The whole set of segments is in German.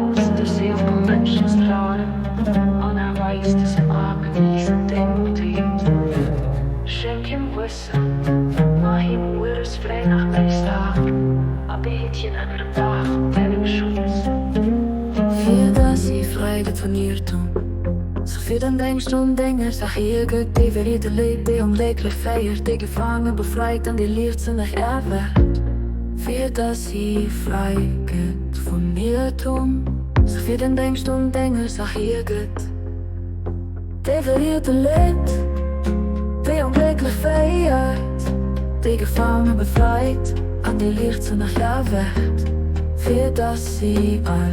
Musste sie auf den Menschen strahlen, und er weiß, dass er mag diesen Ding schenk ihm Wissen, mach ihm Ures frei nach Tag, ein bisschen an der Tag, der im Schutz. Für das sie frei detoniert und sich für den denkst und Dinge, sag hier gut, die wir hier lebt, die unleglich feiert, die gefangen befreit und die leert sie nach erwert. Für das sie frei geht von mir tun, sich für den denkst und Dinge, sag hier gut, die wir hier lebt, die unglücklich feiert, die gefangen befreit, an die leert sie nach erwert. Für das sie all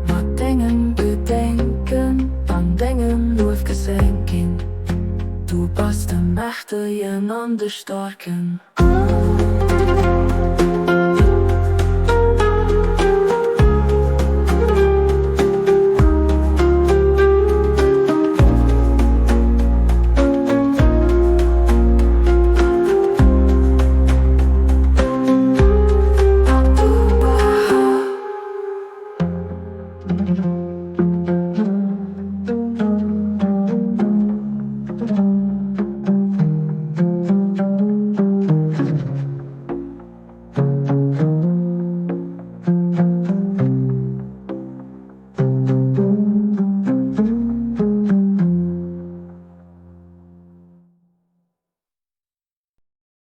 mit Dingen bedenken, an Dingen nur gesenken. Du bist der Mächte, einander starken.